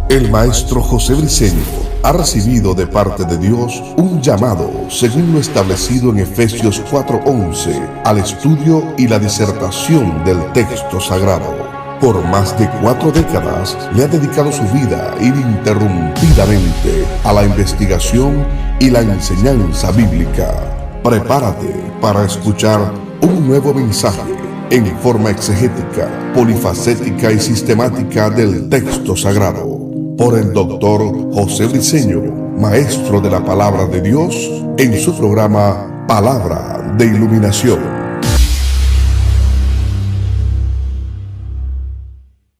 El maestro José Briceño ha recibido de parte de Dios un llamado, según lo establecido en Efesios 4:11, al estudio y la disertación del texto sagrado. Por más de 4 décadas le ha dedicado su vida ininterrumpidamente a la investigación y la enseñanza bíblica. Prepárate para escuchar un nuevo mensaje en forma exegética, polifacética y sistemática del texto sagrado, por el doctor José Briceño, maestro de la palabra de Dios, en su programa Palabra de Iluminación.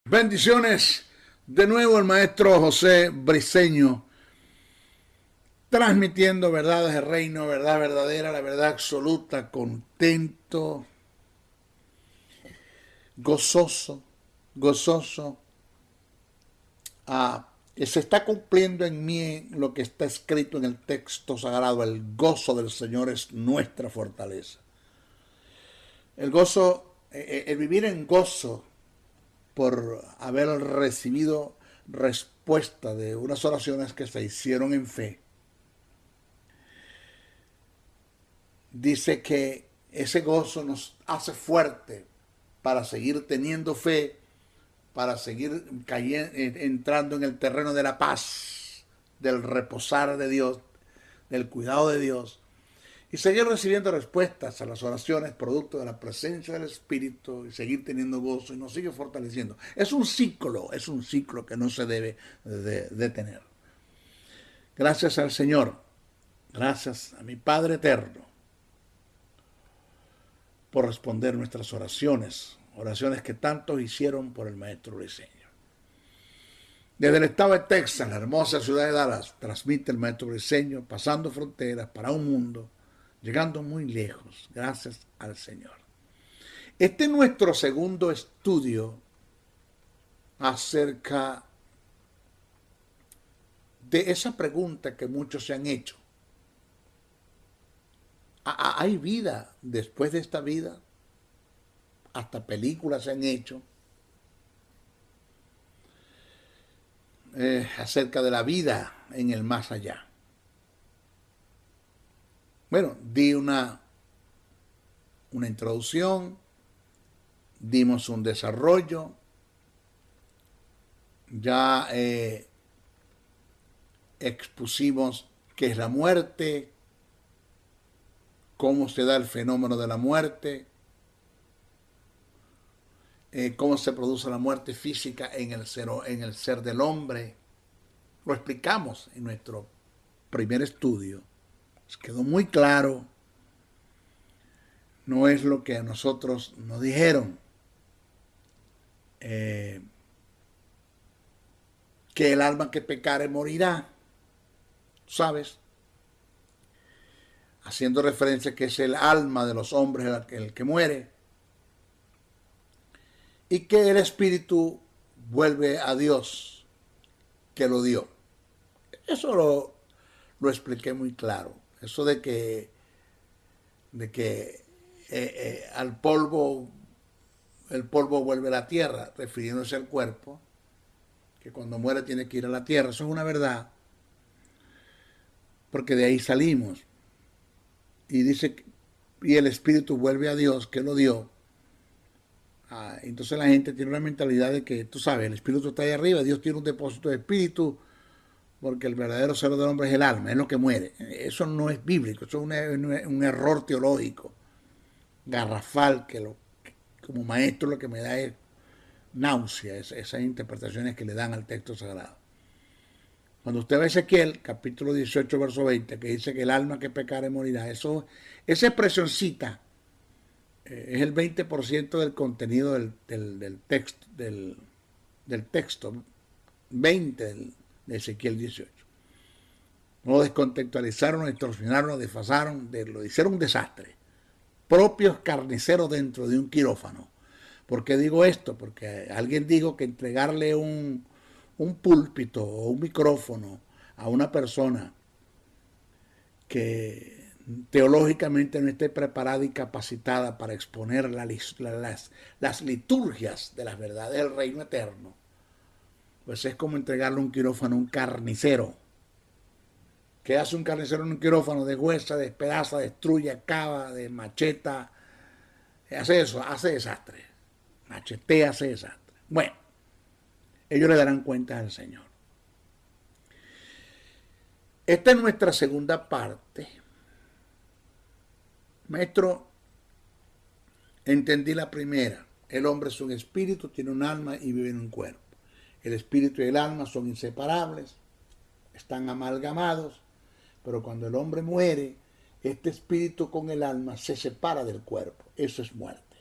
Bendiciones, de nuevo el maestro José Briceño, transmitiendo verdades del reino, verdad verdadera, la verdad absoluta, contento, gozoso, que se está cumpliendo en mí lo que está escrito en el texto sagrado. El gozo del Señor es nuestra fortaleza. El gozo, el vivir en gozo por haber recibido respuesta de unas oraciones que se hicieron en fe. Dice que ese gozo nos hace fuerte para seguir teniendo fe, para seguir entrando en el terreno de la paz, del reposar de Dios, del cuidado de Dios, y seguir recibiendo respuestas a las oraciones producto de la presencia del Espíritu, y seguir teniendo gozo, y nos sigue fortaleciendo. Es un ciclo que no se debe detener. Gracias al Señor, gracias a mi Padre eterno, por responder nuestras oraciones que tantos hicieron por el maestro Briceño. Desde el estado de Texas, la hermosa ciudad de Dallas, transmite el maestro Briceño, pasando fronteras para un mundo, llegando muy lejos, gracias al Señor. Este es nuestro segundo estudio acerca de esa pregunta que muchos se han hecho. ¿Hay vida después de esta vida? Hasta películas se han hecho acerca de la vida en el más allá. Bueno, di una introducción, dimos un desarrollo, ya expusimos qué es la muerte, cómo se da el fenómeno de la muerte, cómo se produce la muerte física en el ser del hombre. Lo explicamos en nuestro primer estudio. Quedó muy claro. No es lo que a nosotros nos dijeron. Que el alma que pecare morirá. ¿Sabes? Haciendo referencia que es el alma de los hombres el que muere. Y que el espíritu vuelve a Dios que lo dio. Eso lo expliqué muy claro. Eso de que al polvo, el polvo vuelve a la tierra, refiriéndose al cuerpo, que cuando muere tiene que ir a la tierra. Eso es una verdad, porque de ahí salimos. Y dice, y el espíritu vuelve a Dios que lo dio. Entonces la gente tiene una mentalidad de que, tú sabes, el espíritu está ahí arriba, Dios tiene un depósito de espíritu, porque el verdadero ser del hombre es el alma, es lo que muere. Eso no es bíblico, eso es un error teológico, garrafal, que como maestro lo que me da es náusea, esas interpretaciones que le dan al texto sagrado. Cuando usted ve Ezequiel, capítulo 18, verso 20, que dice que el alma que pecare morirá, esa expresioncita es el 20% del contenido del texto, 20 de Ezequiel 18. Lo descontextualizaron, lo distorsionaron, lo desfasaron, lo hicieron un desastre. Propios carniceros dentro de un quirófano. ¿Por qué digo esto? Porque alguien dijo que entregarle un púlpito o un micrófono a una persona que teológicamente no esté preparada y capacitada para exponer las liturgias de las verdades del reino eterno, pues es como entregarle un quirófano a un carnicero. ¿Qué hace un carnicero en un quirófano? Deshuesa, despedaza, destruye, acaba, de macheta. Hace eso, hace desastre. Machetea, hace desastre. Bueno, ellos le darán cuenta al Señor. Esta es nuestra segunda parte. Maestro, entendí la primera. El hombre es un espíritu, tiene un alma y vive en un cuerpo. El espíritu y el alma son inseparables, están amalgamados, pero cuando el hombre muere, este espíritu con el alma se separa del cuerpo. Eso es muerte.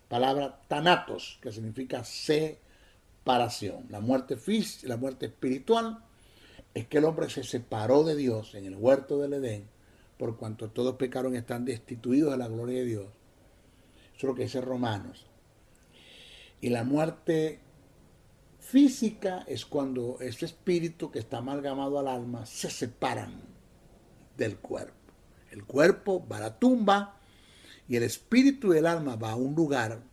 Palabra thanatos, que significa separación. La muerte física, la muerte espiritual, es que el hombre se separó de Dios en el huerto del Edén, por cuanto todos pecaron, están destituidos de la gloria de Dios. Eso es lo que dice Romanos. Y la muerte física es cuando ese espíritu que está amalgamado al alma se separan del cuerpo. El cuerpo va a la tumba y el espíritu y el alma va a un lugar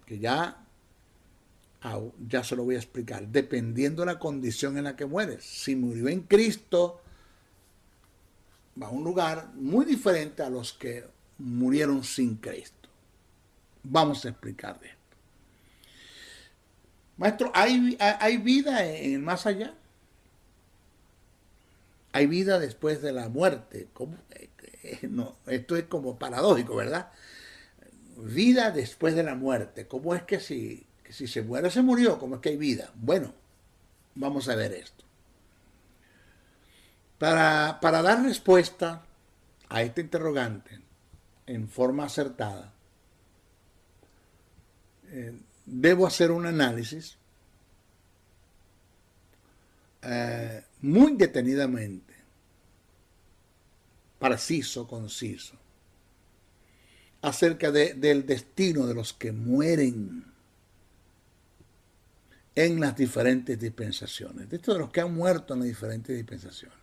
que ya se lo voy a explicar, dependiendo de la condición en la que mueres. Si murió en Cristo, va a un lugar muy diferente a los que murieron sin Cristo. Vamos a explicar de esto. Maestro, ¿hay vida en el más allá? ¿Hay vida después de la muerte? ¿Cómo? No, esto es como paradójico, ¿verdad? Vida después de la muerte. ¿Cómo es que si se muere, se murió? ¿Cómo es que hay vida? Bueno, vamos a ver esto. Para dar respuesta a este interrogante en forma acertada, debo hacer un análisis muy detenidamente, preciso, conciso, acerca del destino de los que mueren en las diferentes dispensaciones, de estos de los que han muerto en las diferentes dispensaciones.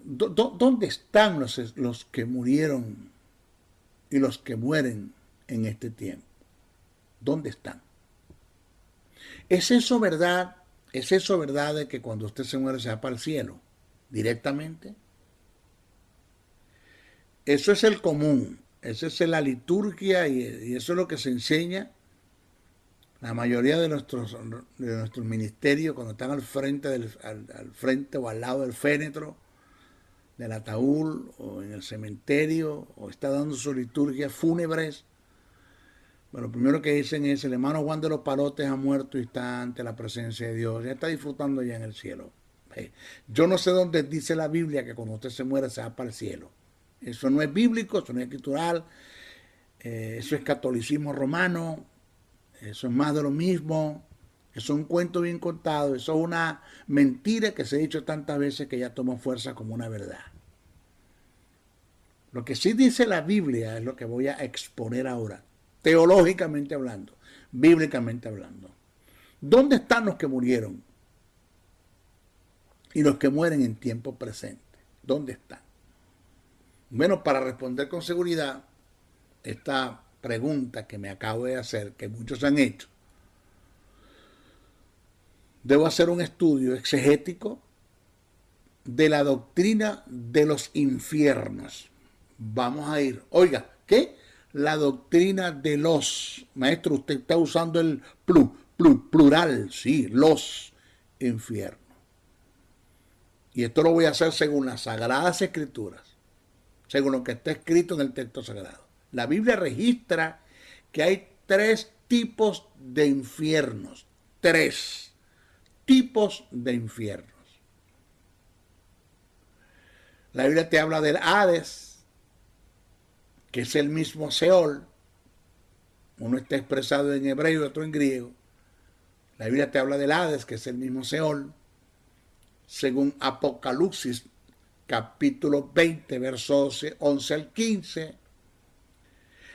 ¿Dónde están los que murieron y los que mueren en este tiempo? ¿Dónde están? ¿Es eso verdad? ¿Es eso verdad de que cuando usted se muere se va para el cielo directamente? Eso es el común, esa es la liturgia y eso es lo que se enseña. La mayoría de nuestros ministerios, cuando están al frente, al frente o al lado del féretro, del ataúd o en el cementerio, o está dando sus liturgias fúnebres, bueno, lo primero que dicen es: el hermano Juan de los Palotes ha muerto y está ante la presencia de Dios, ya está disfrutando ya en el cielo. Yo no sé dónde dice la Biblia que cuando usted se muere se va para el cielo. Eso no es bíblico, eso no es escritural, eso es catolicismo romano, eso es más de lo mismo, eso es un cuento bien contado, eso es una mentira que se ha dicho tantas veces que ya tomó fuerza como una verdad. Lo que sí dice la Biblia es lo que voy a exponer ahora, teológicamente hablando, bíblicamente hablando. ¿Dónde están los que murieron? Y los que mueren en tiempo presente, ¿dónde están? Bueno, para responder con seguridad esta pregunta que me acabo de hacer, que muchos han hecho, debo hacer un estudio exegético de la doctrina de los infiernos. Vamos a ir, oiga, ¿qué? La doctrina de los, maestro, usted está usando el plural, sí, los infiernos. Y esto lo voy a hacer según las Sagradas Escrituras, según lo que está escrito en el texto sagrado. La Biblia registra que hay 3 tipos de infiernos. 3 tipos de infiernos. La Biblia te habla del Hades, que es el mismo Seol. Uno está expresado en hebreo y otro en griego. La Biblia te habla del Hades, que es el mismo Seol. Según Apocalipsis, capítulo 20, versos 11 al 15.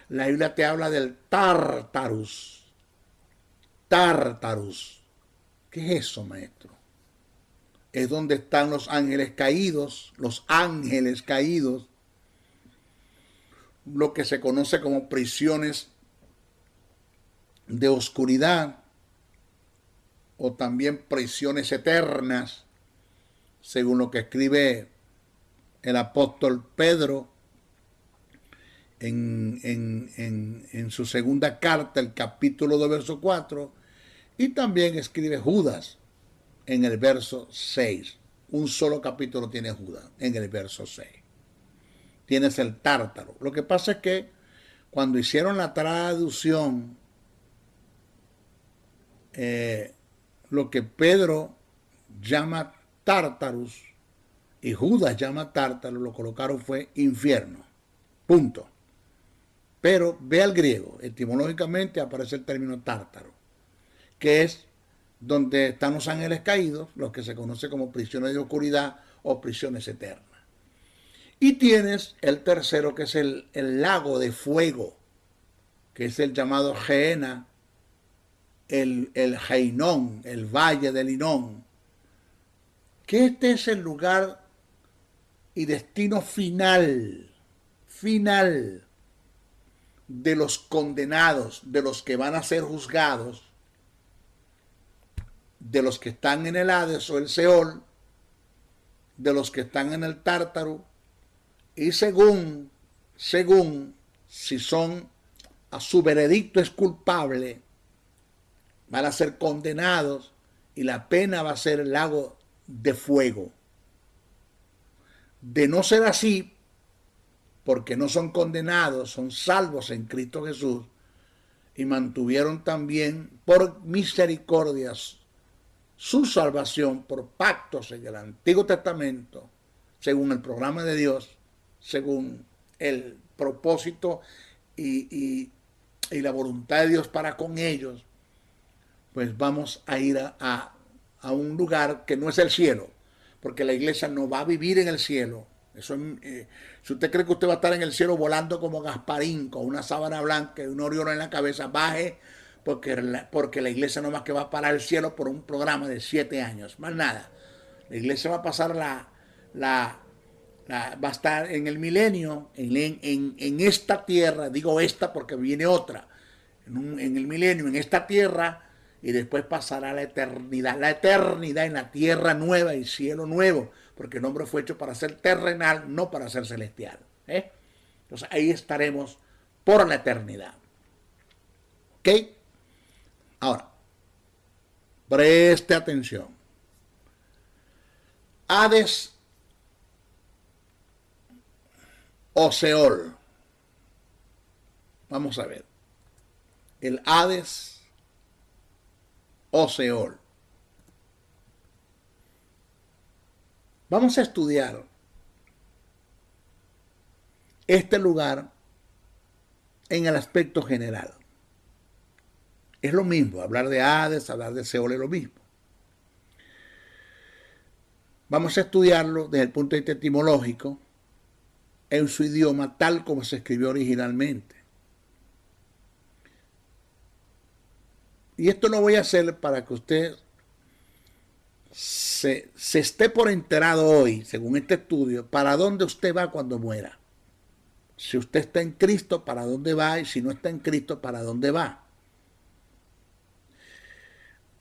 La Biblia te habla del Tártarus. Tártarus. ¿Qué es eso, maestro? Es donde están los ángeles caídos, lo que se conoce como prisiones de oscuridad o también prisiones eternas, según lo que escribe el apóstol Pedro en su segunda carta, el capítulo 2, verso 4, y también escribe Judas en el verso 6. Un solo capítulo tiene Judas en el verso 6. Tienes el Tártaro. Lo que pasa es que cuando hicieron la traducción, lo que Pedro llama Tártaros y Judas llama Tártaro, lo colocaron fue infierno. Punto. Pero ve al griego, etimológicamente aparece el término Tártaro, que es donde están los ángeles caídos, los que se conoce como prisiones de oscuridad o prisiones eternas. Y tienes el tercero, que es el lago de fuego, que es el llamado Gehenna, el Geinón, el valle del Hinón, que este es el lugar y destino final de los condenados, de los que van a ser juzgados, de los que están en el Hades o el Seol, de los que están en el Tártaro, y según si son, a su veredicto es culpable, van a ser condenados y la pena va a ser el lago de fuego. De no ser así, porque no son condenados, son salvos en Cristo Jesús y mantuvieron también por misericordias su salvación por pactos en el Antiguo Testamento, según el programa de Dios, según el propósito y la voluntad de Dios para con ellos, pues vamos a ir a un lugar que no es el cielo, porque la iglesia no va a vivir en el cielo. Eso, si usted cree que usted va a estar en el cielo volando como Gasparín, con una sábana blanca y un orión en la cabeza, baje, porque la iglesia no más que va para el cielo por un programa de 7 años, más nada. La iglesia va a pasar va a estar en el milenio, en esta tierra, digo esta porque viene otra, en el milenio, en esta tierra, y después pasará la eternidad en la tierra nueva y cielo nuevo, porque el hombre fue hecho para ser terrenal, no para ser celestial. Entonces ahí estaremos por la eternidad. ¿Ok? Ahora, preste atención. Hades o Seol. Vamos a ver. El Hades o Seol. Vamos a estudiar este lugar en el aspecto general. Es lo mismo, hablar de Hades, hablar de Seol es lo mismo. Vamos a estudiarlo desde el punto de vista etimológico, en su idioma tal como se escribió originalmente. Y esto lo voy a hacer para que usted se esté por enterado hoy, según este estudio, para dónde usted va cuando muera. Si usted está en Cristo, ¿para dónde va? Y si no está en Cristo, ¿para dónde va?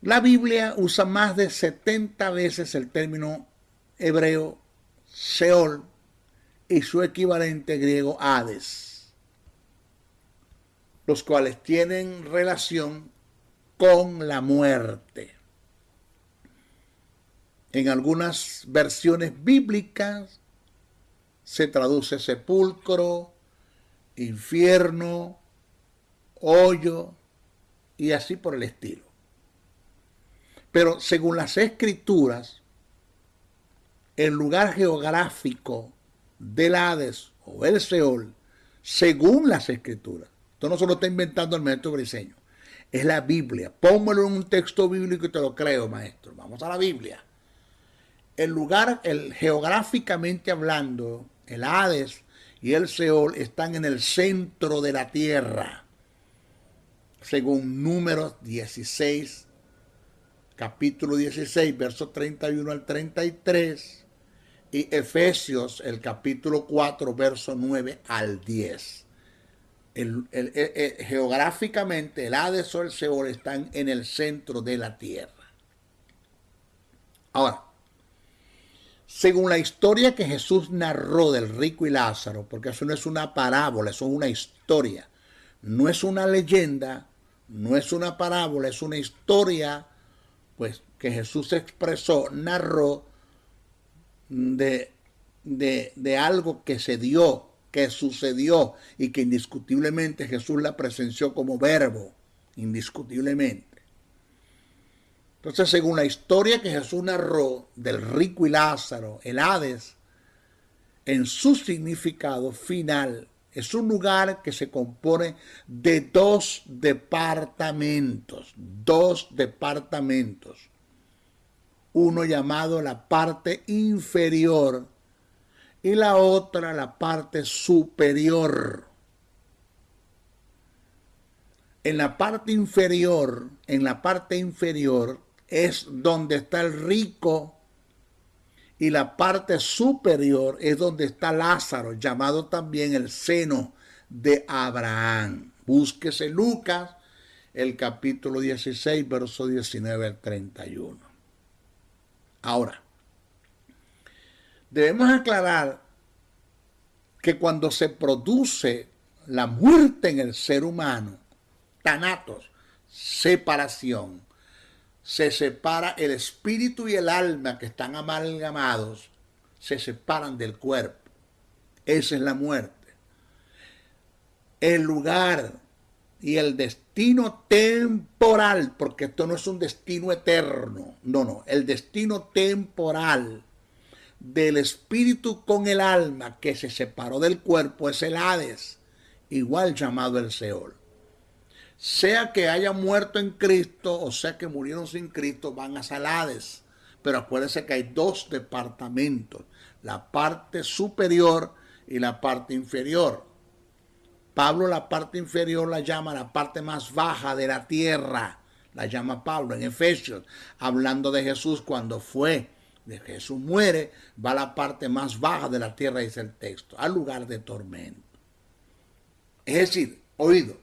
La Biblia usa más de 70 veces el término hebreo Seol y su equivalente griego Hades, los cuales tienen relación con la muerte. En algunas versiones bíblicas se traduce sepulcro, infierno, hoyo y así por el estilo. Pero según las escrituras, el lugar geográfico del Hades o el Seol, según las escrituras, esto no se lo está inventando el maestro Briceño, es la Biblia. Pónmelo en un texto bíblico y te lo creo, maestro. Vamos a la Biblia. El lugar, geográficamente hablando, el Hades y el Seol están en el centro de la tierra, según Números 16, capítulo 16, versos 31 al 33, y Efesios, el capítulo 4, verso 9 al 10. Geográficamente el Hades o el Seol están en el centro de la tierra. Ahora, según la historia que Jesús narró del rico y Lázaro, porque eso no es una parábola, eso es una historia, no es una leyenda, no es una parábola, es una historia, pues, que Jesús expresó, narró de algo que se dio, que sucedió y que indiscutiblemente Jesús la presenció como verbo, indiscutiblemente. Entonces, según la historia que Jesús narró del rico y Lázaro, el Hades, en su significado final, es un lugar que se compone de dos departamentos. Uno llamado la parte inferior y la otra la parte superior. En la parte inferior es donde está el rico y la parte superior es donde está Lázaro, llamado también el seno de Abraham. Búsquese Lucas, el capítulo 16, verso 19 al 31. Ahora, debemos aclarar que cuando se produce la muerte en el ser humano, tanatos, separación, se separa el espíritu y el alma que están amalgamados, se separan del cuerpo. Esa es la muerte. El lugar y el destino temporal, porque esto no es un destino eterno, no, el destino temporal del espíritu con el alma que se separó del cuerpo es el Hades, igual llamado el Seol. Sea que haya muerto en Cristo o sea que murieron sin Cristo, van a el Hades. Pero acuérdense que hay dos departamentos, la parte superior y la parte inferior. Pablo la parte inferior la llama la parte más baja de la tierra, la llama Pablo en Efesios, hablando de Jesús cuando Jesús muere, va a la parte más baja de la tierra, dice el texto, al lugar de tormento. Es decir, oído,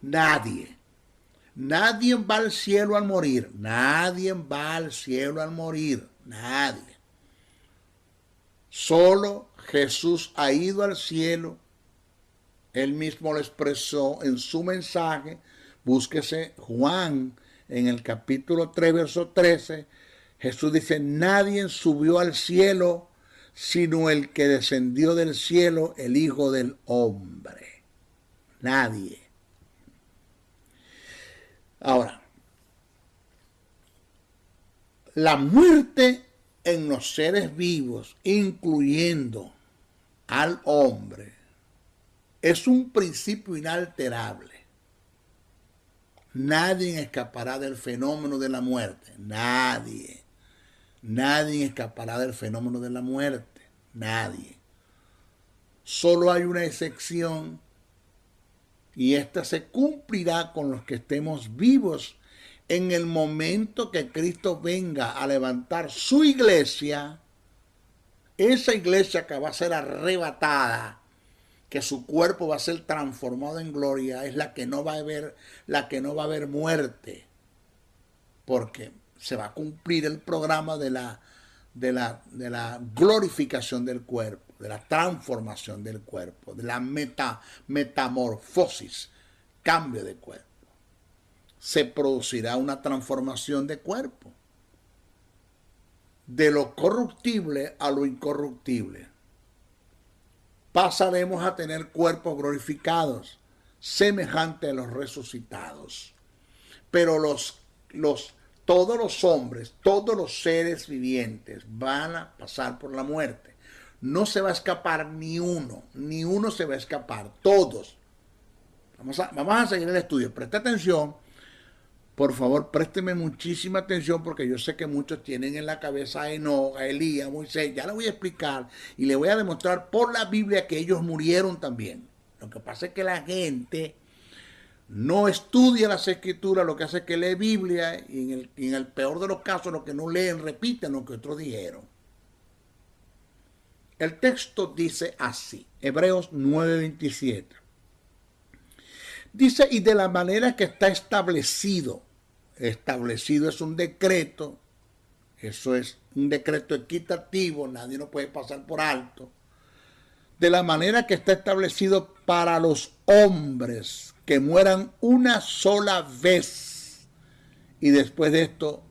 nadie va al cielo al morir, nadie. Solo Jesús ha ido al cielo, él mismo lo expresó en su mensaje. Búsquese Juan en el capítulo 3, verso 13, Jesús dice, nadie subió al cielo sino el que descendió del cielo, el Hijo del Hombre. Nadie. Ahora, la muerte en los seres vivos, incluyendo al hombre, es un principio inalterable. Nadie escapará del fenómeno de la muerte. Nadie escapará del fenómeno de la muerte. Nadie. Solo hay una excepción y esta se cumplirá con los que estemos vivos en el momento que Cristo venga a levantar su iglesia. Esa iglesia que va a ser arrebatada, que su cuerpo va a ser transformado en gloria, es la que no va a haber muerte, porque se va a cumplir el programa de la glorificación del cuerpo, de la transformación del cuerpo, de la metamorfosis, cambio de cuerpo. Se producirá una transformación de cuerpo, de lo corruptible a lo incorruptible. Pasaremos a tener cuerpos glorificados, semejantes a los resucitados. Pero todos los hombres, todos los seres vivientes van a pasar por la muerte. No se va a escapar ni uno se va a escapar, todos. Vamos a seguir el estudio. Presta atención, por favor, présteme muchísima atención, porque yo sé que muchos tienen en la cabeza a Enoc, a Elías, a Moisés. Ya le voy a explicar y le voy a demostrar por la Biblia que ellos murieron también. Lo que pasa es que la gente no estudia las escrituras, lo que hace es que lee Biblia y en el peor de los casos lo que no leen repiten lo que otros dijeron. El texto dice así, Hebreos 9:27. Dice, y de la manera que está establecido. Establecido es un decreto. Eso es un decreto equitativo, nadie lo puede pasar por alto. De la manera que está establecido para los hombres que mueran una sola vez y después de esto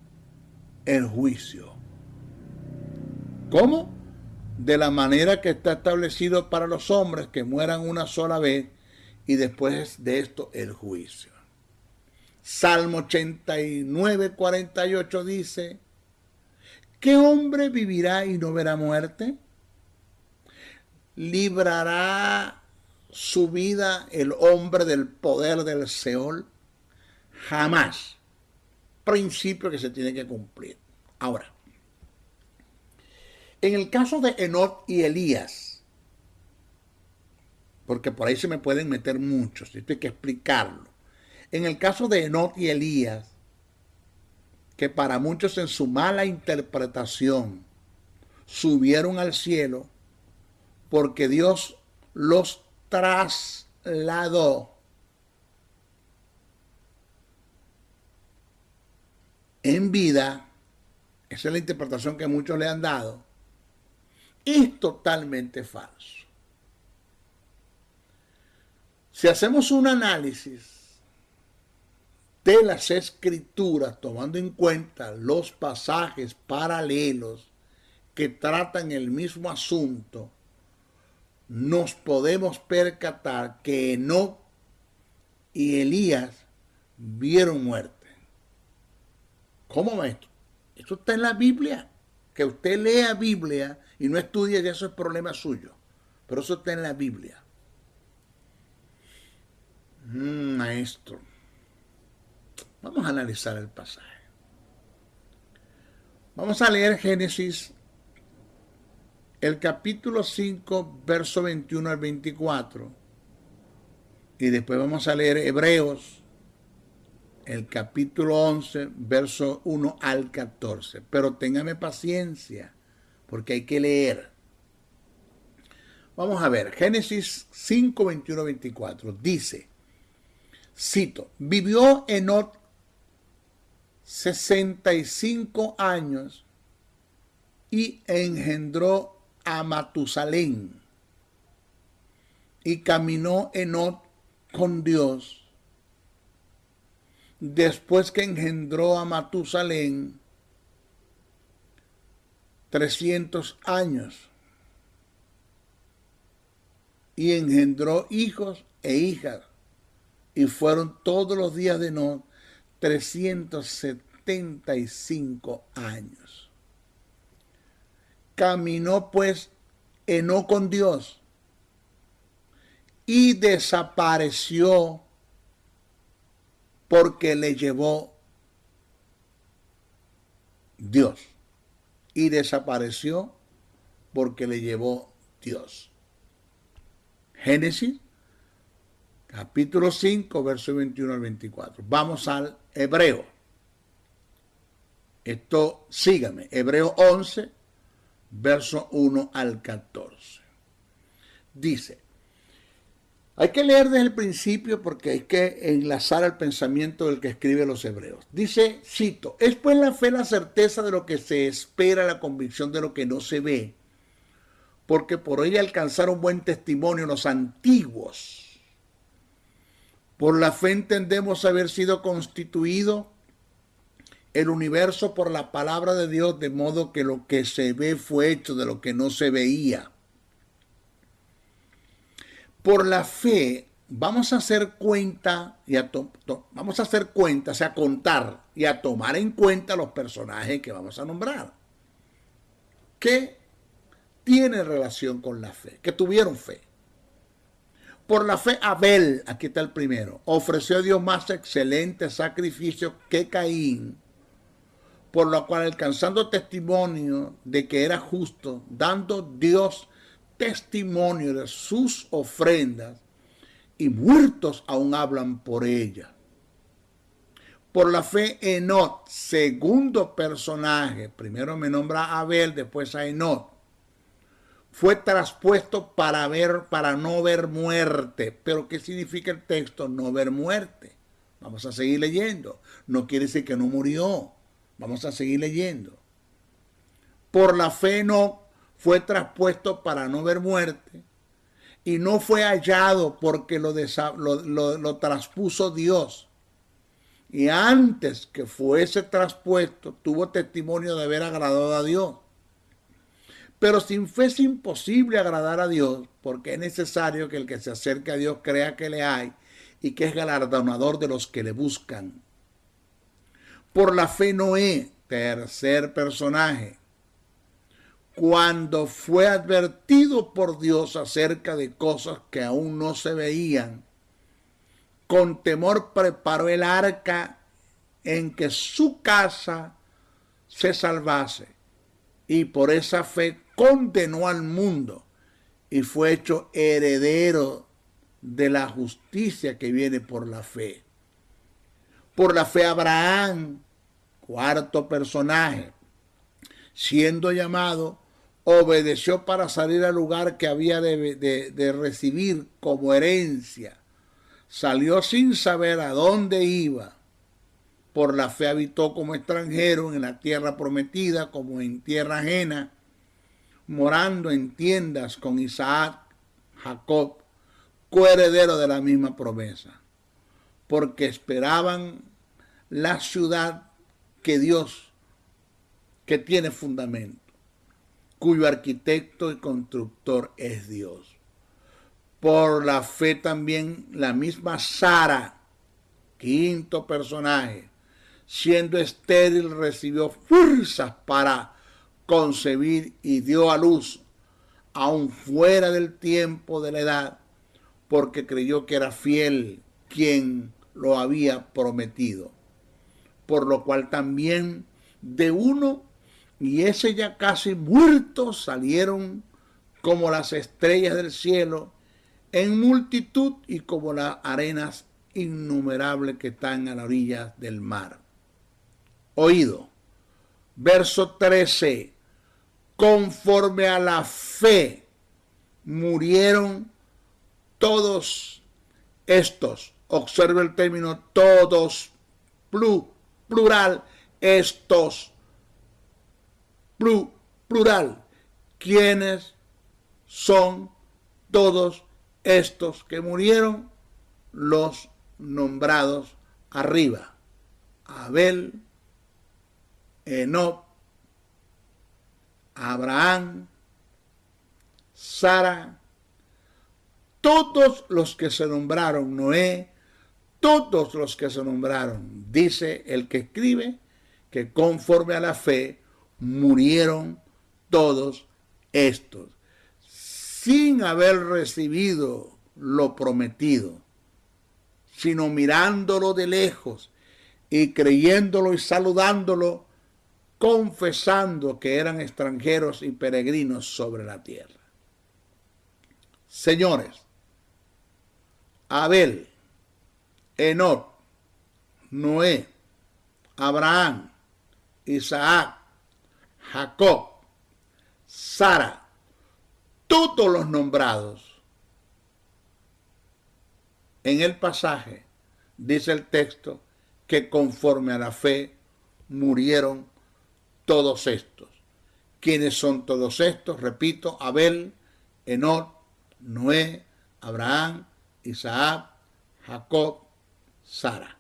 el juicio. ¿Cómo? De la manera que está establecido para los hombres que mueran una sola vez y después de esto el juicio. Salmo 89, 48 dice, ¿qué hombre vivirá y no verá muerte? ¿Librará su vida el hombre del poder del Seol? Jamás. Principio que se tiene que cumplir. Ahora, en el caso de Enoc y Elías, porque por ahí se me pueden meter muchos, esto hay que explicarlo. En el caso de Enoc y Elías, que para muchos en su mala interpretación subieron al cielo porque Dios los trasladó en vida, esa es la interpretación que muchos le han dado, es totalmente falso. Si hacemos un análisis de las escrituras, tomando en cuenta los pasajes paralelos que tratan el mismo asunto, nos podemos percatar que Enoc y Elías vieron muerte. ¿Cómo, maestro? Eso está en la Biblia. Que usted lea Biblia y no estudie, ya eso es problema suyo. Pero eso está en la Biblia. Maestro. Vamos a analizar el pasaje. Vamos a leer Génesis, el capítulo 5, verso 21 al 24. Y después vamos a leer Hebreos, el capítulo 11, verso 1 al 14. Pero téngame paciencia, porque hay que leer. Vamos a ver, Génesis 5, 21, 24. Dice, cito, vivió Enoc 65 años y engendró a Matusalén. Y caminó Enoc con Dios. Después que engendró a Matusalén, 300 años. Y engendró hijos e hijas. Y fueron todos los días de Enoc 375 años. Caminó pues Enoc con Dios y desapareció porque le llevó Dios. Y desapareció porque le llevó Dios. Génesis, capítulo 5, verso 21 al 24. Vamos al Hebreo. Esto, sígame. Hebreo 11, verso 1 al 14. Dice, hay que leer desde el principio porque hay que enlazar el pensamiento del que escribe los Hebreos. Dice, cito, es pues la fe la certeza de lo que se espera, la convicción de lo que no se ve, porque por ella alcanzaron buen testimonio los antiguos. Por la fe entendemos haber sido constituido el universo por la palabra de Dios, de modo que lo que se ve fue hecho de lo que no se veía. Por la fe vamos a hacer cuenta y vamos a hacer cuenta, o sea, contar y a tomar en cuenta los personajes que vamos a nombrar, que tienen relación con la fe, que tuvieron fe. Por la fe Abel, aquí está el primero, ofreció a Dios más excelente sacrificio que Caín, por lo cual alcanzando testimonio de que era justo, dando Dios testimonio de sus ofrendas, y muertos aún hablan por ella. Por la fe Enoc, segundo personaje, primero me nombra a Abel, después a Enoc, fue traspuesto para no ver muerte. Pero ¿qué significa el texto no ver muerte? Vamos a seguir leyendo. No quiere decir que no murió. Vamos a seguir leyendo. Por la fe Enoc fue traspuesto para no ver muerte y no fue hallado porque lo traspuso Dios. Y antes que fuese traspuesto, tuvo testimonio de haber agradado a Dios. Pero sin fe es imposible agradar a Dios, porque es necesario que el que se acerque a Dios crea que le hay y que es galardonador de los que le buscan. Por la fe Noé, tercer personaje, cuando fue advertido por Dios acerca de cosas que aún no se veían, con temor preparó el arca en que su casa se salvase, y por esa fe condenó al mundo y fue hecho heredero de la justicia que viene por la fe. Por la fe Abraham, cuarto personaje, siendo llamado, obedeció para salir al lugar que había de recibir como herencia. Salió sin saber a dónde iba. Por la fe habitó como extranjero en la tierra prometida, como en tierra ajena, morando en tiendas con Isaac, Jacob, coheredero de la misma promesa, porque esperaban la ciudad que tiene fundamento, cuyo arquitecto y constructor es Dios. Por la fe también la misma Sara, quinto personaje, siendo estéril, recibió fuerzas para concebir y dio a luz, aun fuera del tiempo de la edad, porque creyó que era fiel quien lo había prometido. Por lo cual también de uno, y ese ya casi muerto, salieron como las estrellas del cielo en multitud y como las arenas innumerables que están a la orilla del mar. Oído. Verso 13. Conforme a la fe murieron todos estos. Observe el término todos, plural, estos, plural. ¿Quiénes son todos estos que murieron? Los nombrados arriba: Abel, Enoc, Abraham, Sara, todos los que se nombraron, Noé, todos los que se nombraron. Dice el que escribe que conforme a la fe murieron todos estos, sin haber recibido lo prometido, sino mirándolo de lejos y creyéndolo y saludándolo, confesando que eran extranjeros y peregrinos sobre la tierra. Señores, Abel, Enoc, Noé, Abraham, Isaac, Jacob, Sara, todos los nombrados en el pasaje, dice el texto, que conforme a la fe murieron todos estos. ¿Quiénes son todos estos? Repito: Abel, Enoc, Noé, Abraham, Isaac, Jacob, Sara.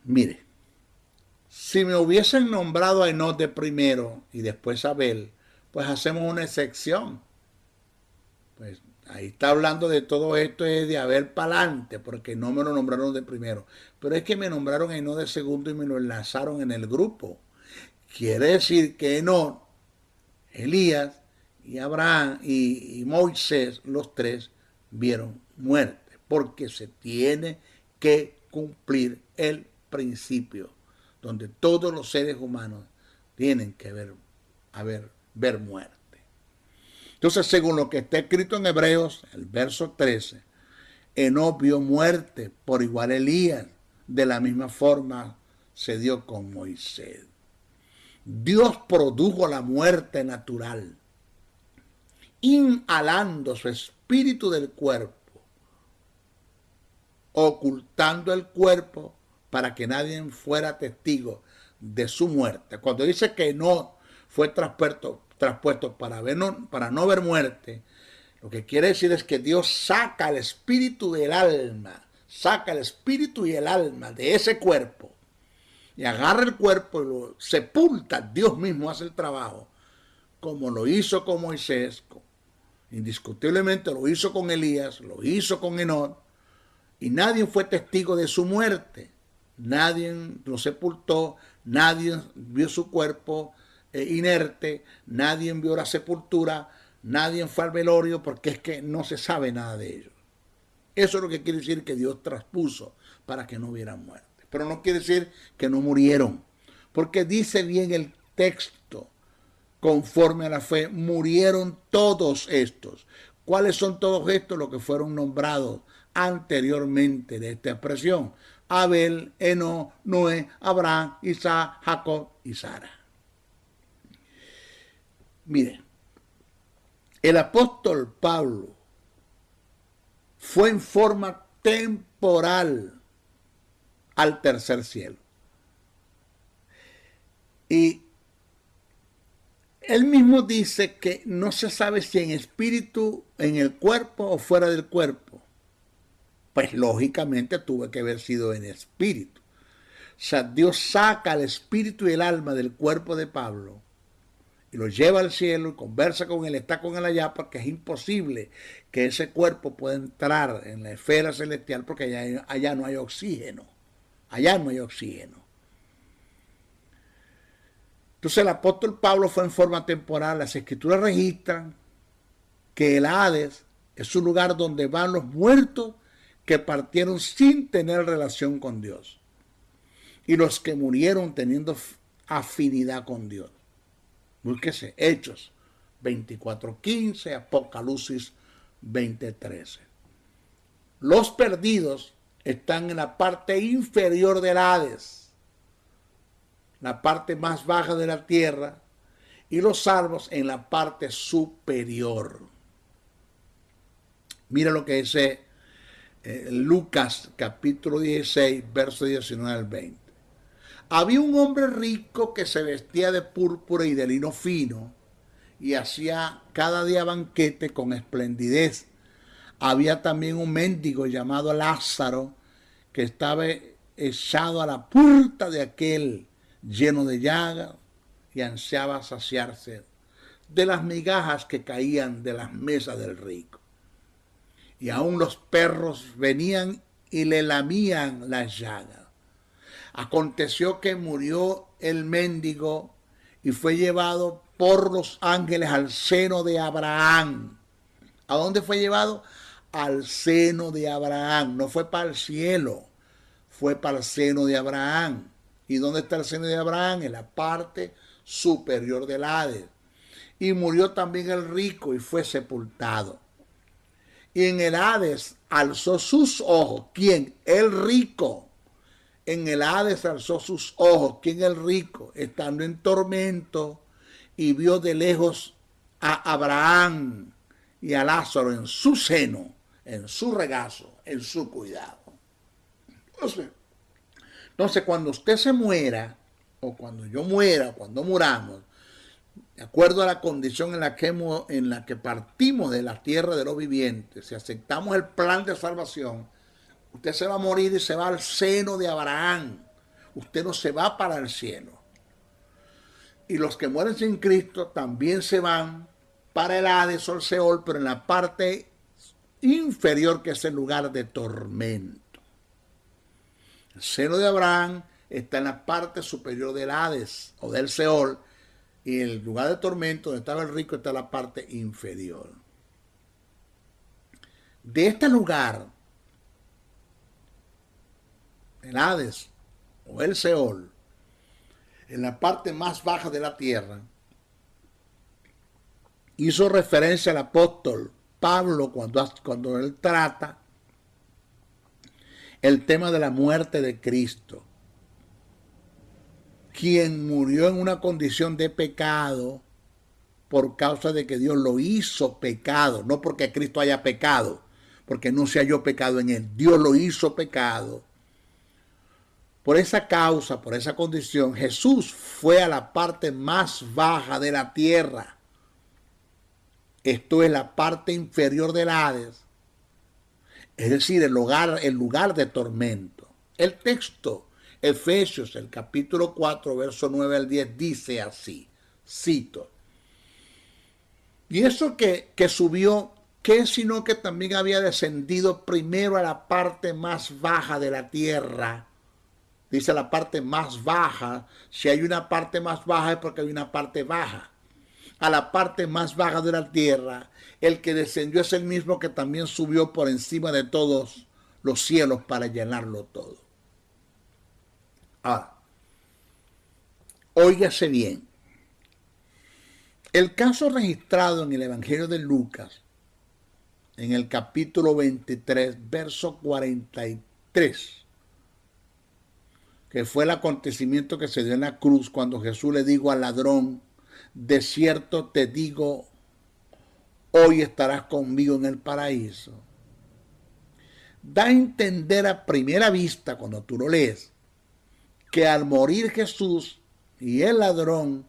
Mire, si me hubiesen nombrado a Enoc de primero y después a Abel, pues hacemos una excepción. Pues ahí está hablando de todo esto es de Abel para adelante, porque no me lo nombraron de primero. Pero es que me nombraron a Enoc de segundo y me lo enlazaron en el grupo. Quiere decir que Enoc, Elías y Abraham y Moisés, los tres, vieron muerte, porque se tiene que cumplir el principio donde todos los seres humanos tienen que ver muerte. Entonces, según lo que está escrito en Hebreos, el verso 13, Enoc vio muerte, por igual Elías, de la misma forma se dio con Moisés. Dios produjo la muerte natural, inhalando su espíritu del cuerpo, ocultando el cuerpo para que nadie fuera testigo de su muerte. Cuando dice que no fue traspuesto para no ver muerte, lo que quiere decir es que Dios saca el espíritu del alma, saca el espíritu y el alma de ese cuerpo y agarra el cuerpo y lo sepulta. Dios mismo hace el trabajo, como lo hizo con Moisés, indiscutiblemente lo hizo con Elías, lo hizo con Enoc, y nadie fue testigo de su muerte. Nadie lo sepultó, nadie vio su cuerpo inerte, nadie vio la sepultura, nadie fue al velorio, porque es que no se sabe nada de ellos. Eso es lo que quiere decir que Dios traspuso para que no hubiera muerte. Pero no quiere decir que no murieron, porque dice bien el texto, conforme a la fe, murieron todos estos. ¿Cuáles son todos estos? Los que fueron nombrados anteriormente de esta expresión: Abel, Enoc, Noé, Abraham, Isaac, Jacob y Sara. Miren, el apóstol Pablo fue en forma temporal al tercer cielo. Y él mismo dice que no se sabe si en espíritu, en el cuerpo o fuera del cuerpo. Pues lógicamente tuvo que haber sido en espíritu. O sea, Dios saca el espíritu y el alma del cuerpo de Pablo y lo lleva al cielo y conversa con él, está con él allá, porque es imposible que ese cuerpo pueda entrar en la esfera celestial, porque allá no hay oxígeno. Allá no hay oxígeno. Entonces el apóstol Pablo fue en forma temporal. Las escrituras registran que el Hades es un lugar donde van los muertos que partieron sin tener relación con Dios y los que murieron teniendo afinidad con Dios. Búsquese Hechos 24:15, Apocalipsis 20:13. Los perdidos están en la parte inferior del Hades, la parte más baja de la tierra, y los salvos en la parte superior. Mira lo que dice Lucas capítulo 16, verso 19 al 20. Había un hombre rico que se vestía de púrpura y de lino fino y hacía cada día banquete con esplendidez. Había también un mendigo llamado Lázaro que estaba echado a la puerta de aquel, lleno de llagas, y ansiaba saciarse de las migajas que caían de las mesas del rico. Y aún los perros venían y le lamían las llagas. Aconteció que murió el mendigo y fue llevado por los ángeles al seno de Abraham. ¿A dónde fue llevado? Al seno de Abraham. No fue para el cielo, fue para el seno de Abraham. ¿Y dónde está el seno de Abraham? En la parte superior del Hades. Y murió también el rico y fue sepultado. Y en el Hades alzó sus ojos. ¿Quién? El rico. En el Hades alzó sus ojos. ¿Quién? El rico. Estando en tormento, y vio de lejos a Abraham y a Lázaro en su seno, en su regazo, en su cuidado. Entonces, cuando usted se muera, o cuando yo muera, o cuando muramos, de acuerdo a la condición en la que partimos de la tierra de los vivientes, si aceptamos el plan de salvación, usted se va a morir y se va al seno de Abraham. Usted no se va para el cielo. Y los que mueren sin Cristo también se van para el Hades o el Seol, pero en la parte inferior, que es el lugar de tormento. El seno de Abraham está en la parte superior del Hades o del Seol, y el lugar de tormento, donde estaba el rico, está en la parte inferior. De este lugar, el Hades o el Seol, en la parte más baja de la tierra, hizo referencia al apóstol Pablo cuando él trata el tema de la muerte de Cristo. quien murió en una condición de pecado por causa de que Dios lo hizo pecado, no porque Cristo haya pecado, porque no se halló pecado en él. Dios lo hizo pecado. Por esa causa, por esa condición, Jesús fue a la parte más baja de la tierra. Esto es la parte inferior del Hades, es decir, el lugar de tormento. El texto, Efesios, el capítulo 4, verso 9 al 10, dice así, cito: y eso que subió, ¿qué sino que también había descendido primero a la parte más baja de la tierra? Dice la parte más baja. Si hay una parte más baja es porque hay una parte baja. A la parte más baja de la tierra, el que descendió es el mismo que también subió por encima de todos los cielos para llenarlo todo. Ahora, óigase bien. El caso registrado en el Evangelio de Lucas, en el capítulo 23, verso 43, que fue el acontecimiento que se dio en la cruz cuando Jesús le dijo al ladrón: de cierto te digo, hoy estarás conmigo en el paraíso. Da a entender a primera vista, cuando tú lo lees, que al morir Jesús y el ladrón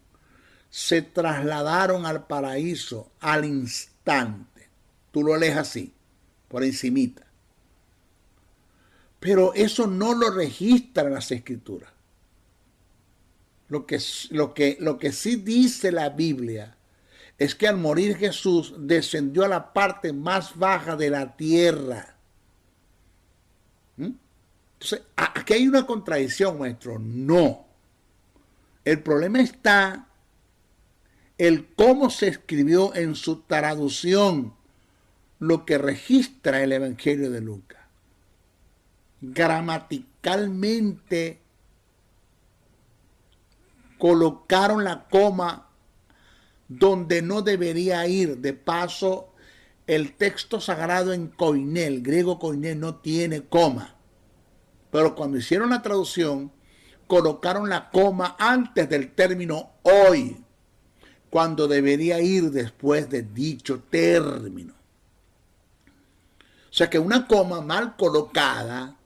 se trasladaron al paraíso al instante. Tú lo lees así, por encimita. Pero eso no lo registran las Escrituras. Lo que sí dice la Biblia es que al morir Jesús descendió a la parte más baja de la tierra. Entonces, aquí hay una contradicción, maestro. No. El problema está en cómo se escribió en su traducción lo que registra el Evangelio de Lucas. Gramaticalmente colocaron la coma donde no debería ir. De paso, el texto sagrado en koiné, el griego koiné, no tiene coma. Pero cuando hicieron la traducción, colocaron la coma antes del término hoy, cuando debería ir después de dicho término. O sea que una coma mal colocada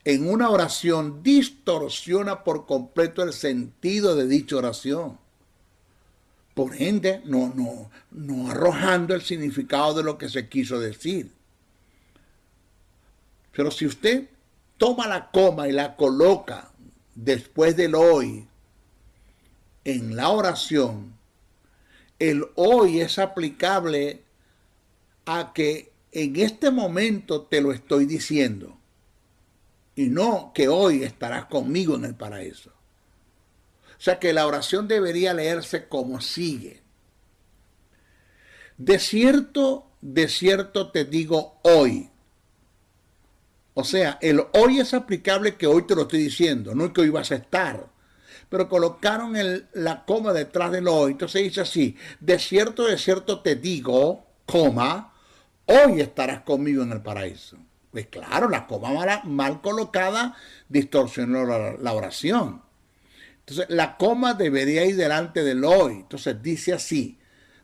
en una oración distorsiona por completo el sentido de dicha oración. Por ende, no arrojando el significado de lo que se quiso decir. Pero si usted toma la coma y la coloca después del hoy en la oración, el hoy es aplicable a que en este momento te lo estoy diciendo. Y no que hoy estarás conmigo en el paraíso. O sea que la oración debería leerse como sigue. De cierto te digo hoy. O sea, el hoy es aplicable que hoy te lo estoy diciendo, no que hoy vas a estar. Pero colocaron la coma detrás del hoy. Entonces dice así: de cierto te digo, coma, hoy estarás conmigo en el paraíso. Pues claro, la coma mal colocada distorsionó la oración. Entonces, la coma debería ir delante del hoy. Entonces, dice así: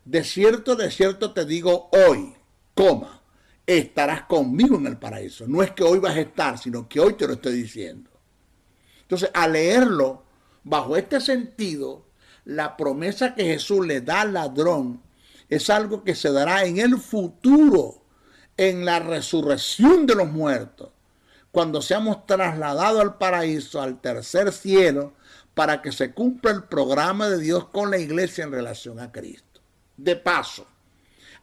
de cierto te digo hoy, coma, estarás conmigo en el paraíso. No es que hoy vas a estar, sino que hoy te lo estoy diciendo. Entonces, al leerlo bajo este sentido, la promesa que Jesús le da al ladrón es algo que se dará en el futuro, en la resurrección de los muertos, cuando seamos trasladados al paraíso, al tercer cielo, para que se cumpla el programa de Dios con la iglesia en relación a Cristo. De paso,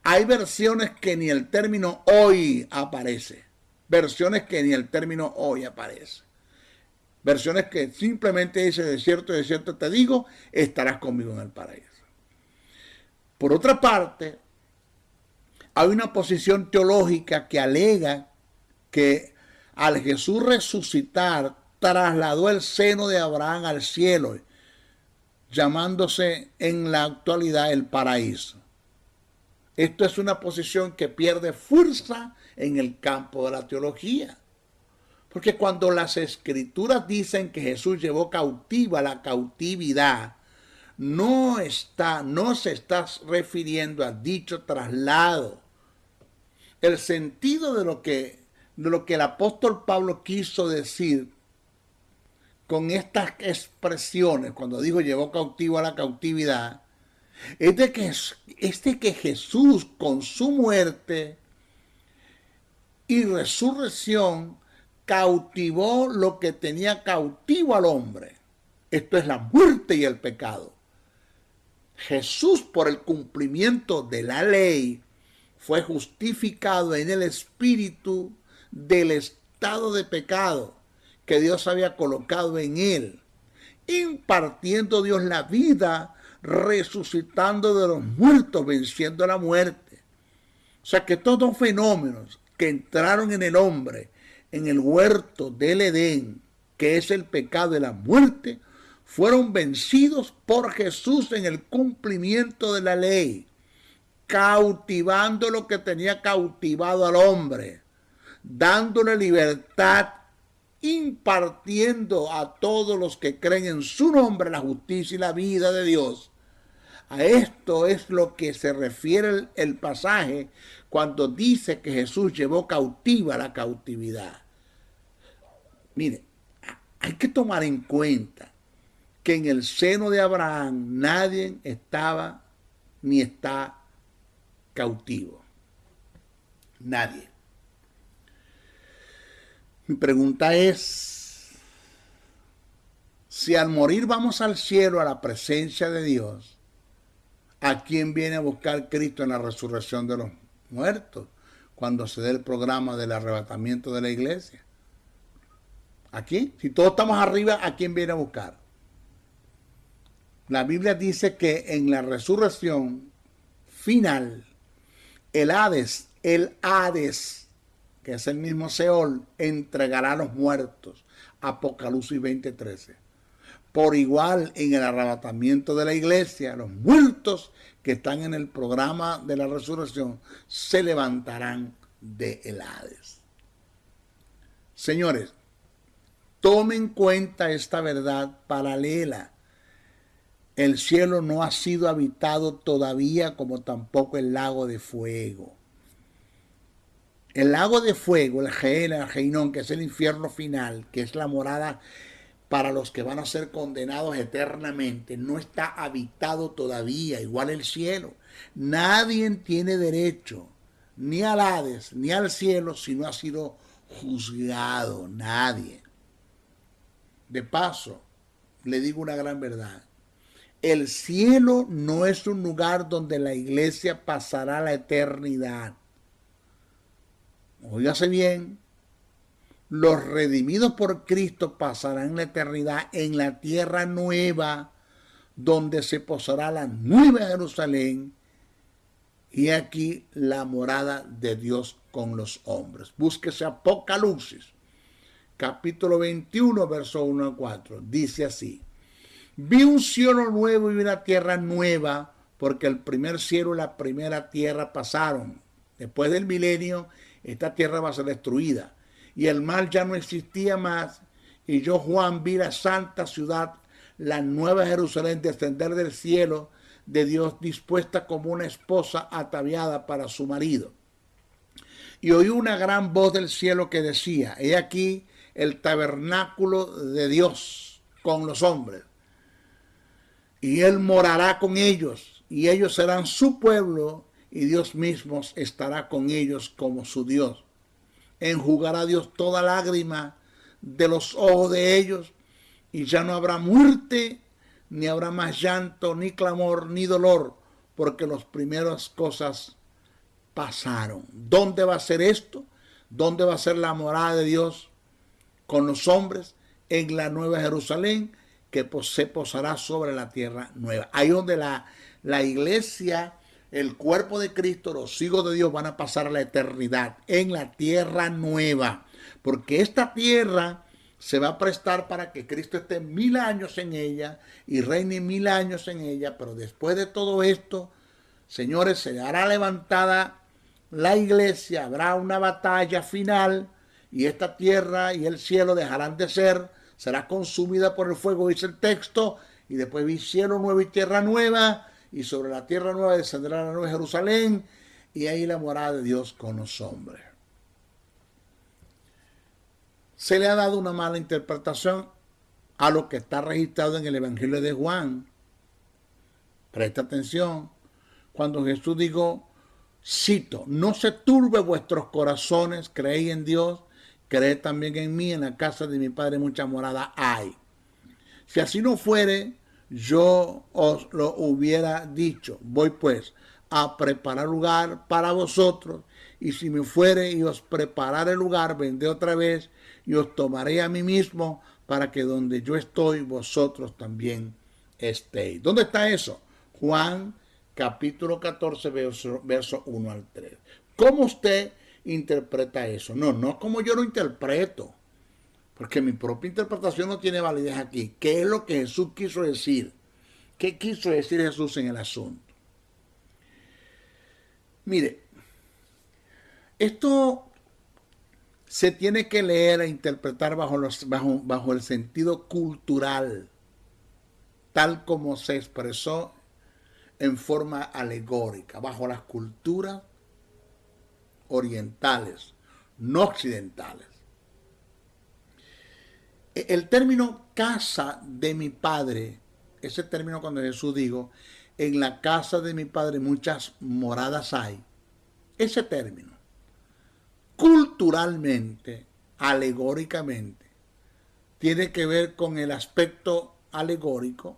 hay versiones que ni el término hoy aparece. Versiones que ni el término hoy aparece. Versiones que simplemente dice: de cierto te digo, estarás conmigo en el paraíso. Por otra parte, hay una posición teológica que alega que al Jesús resucitar trasladó el seno de Abraham al cielo, llamándose en la actualidad el paraíso. Esto es una posición que pierde fuerza en el campo de la teología, Porque cuando las escrituras dicen que Jesús llevó cautiva la cautividad, no se está refiriendo a dicho traslado. El sentido de lo que el apóstol Pablo quiso decir con estas expresiones, cuando dijo llevó cautivo a la cautividad, es de que Jesús con su muerte y resurrección cautivó lo que tenía cautivo al hombre. Esto es la muerte y el pecado. Jesús, por el cumplimiento de la ley, fue justificado en el espíritu del estado de pecado que Dios había colocado en él, impartiendo Dios la vida, resucitando de los muertos, venciendo la muerte. O sea que todos fenómenos que entraron en el hombre, en el huerto del Edén, que es el pecado de la muerte, fueron vencidos por Jesús en el cumplimiento de la ley, cautivando lo que tenía cautivado al hombre, dándole libertad, impartiendo a todos los que creen en su nombre la justicia y la vida de Dios. A esto es lo que se refiere el pasaje cuando dice que Jesús llevó cautiva la cautividad. Mire, hay que tomar en cuenta que en el seno de Abraham nadie estaba ni está cautivo. Nadie. Mi pregunta es, si al morir vamos al cielo a la presencia de Dios, ¿a quién viene a buscar Cristo en la resurrección de los muertos cuando se dé el programa del arrebatamiento de la iglesia? ¿A quién? Si todos estamos arriba, ¿a quién viene a buscar? La Biblia dice que en la resurrección final, el Hades, que es el mismo Seol, entregará a los muertos. Apocalipsis 20:13. Por igual, en el arrebatamiento de la iglesia, los muertos que están en el programa de la resurrección se levantarán del Hades. Señores, tomen en cuenta esta verdad paralela. El cielo no ha sido habitado todavía, como tampoco el lago de fuego. El lago de fuego, el Gehenna, el Geinón, que es el infierno final, que es la morada para los que van a ser condenados eternamente, no está habitado todavía, igual el cielo. Nadie tiene derecho ni al Hades ni al cielo si no ha sido juzgado, nadie. De paso, le digo una gran verdad. El cielo no es un lugar donde la iglesia pasará la eternidad. Óigase bien, los redimidos por Cristo pasarán la eternidad en la tierra nueva, donde se posará la nueva Jerusalén, y aquí la morada de Dios con los hombres. Búsquese Apocalipsis, capítulo 21, verso 1 a 4. Dice así: vi un cielo nuevo y una tierra nueva, porque el primer cielo y la primera tierra pasaron. Después del milenio, esta tierra va a ser destruida, y el mar ya no existía más. Y yo, Juan, vi la santa ciudad, la nueva Jerusalén, descender del cielo de Dios, dispuesta como una esposa ataviada para su marido. Y oí una gran voz del cielo que decía: he aquí el tabernáculo de Dios con los hombres, y él morará con ellos, y ellos serán su pueblo, y Dios mismo estará con ellos como su Dios. Enjugará Dios toda lágrima de los ojos de ellos, y ya no habrá muerte, ni habrá más llanto, ni clamor, ni dolor, porque las primeras cosas pasaron. ¿Dónde va a ser esto? ¿Dónde va a ser la morada de Dios con los hombres? En la nueva Jerusalén, que se posará sobre la tierra nueva. Ahí donde la iglesia, el cuerpo de Cristo, los hijos de Dios van a pasar la eternidad en la tierra nueva, porque esta tierra se va a prestar para que Cristo esté 1000 años en ella y reine 1000 años en ella. Pero después de todo esto, señores, se hará levantada la iglesia, habrá una batalla final y esta tierra y el cielo dejarán de ser, será consumida por el fuego, dice el texto, y después vi cielo nuevo y tierra nueva, y sobre la tierra nueva descenderá la nueva Jerusalén, y ahí la morada de Dios con los hombres. Se le ha dado una mala interpretación a lo que está registrado en el Evangelio de Juan. Presta atención. Cuando Jesús dijo, cito, no se turbe vuestros corazones, creéis en Dios, creed también en mí, en la casa de mi Padre mucha morada hay. Si así no fuere, yo os lo hubiera dicho. Voy pues a preparar lugar para vosotros, y si me fuere y os prepararé lugar, vendré otra vez y os tomaré a mí mismo, para que donde yo estoy, vosotros también estéis. ¿Dónde está eso? Juan capítulo 14, verso 1 al 3. ¿Cómo usted interpreta eso? No como yo lo interpreto, porque mi propia interpretación no tiene validez aquí. ¿Qué es lo que Jesús quiso decir? ¿Qué quiso decir Jesús en el asunto? Mire, esto se tiene que leer e interpretar bajo el sentido cultural, tal como se expresó en forma alegórica, bajo las culturas orientales, no occidentales. El término casa de mi padre, ese término cuando Jesús dijo, en la casa de mi padre muchas moradas hay, ese término, culturalmente, alegóricamente, tiene que ver con el aspecto alegórico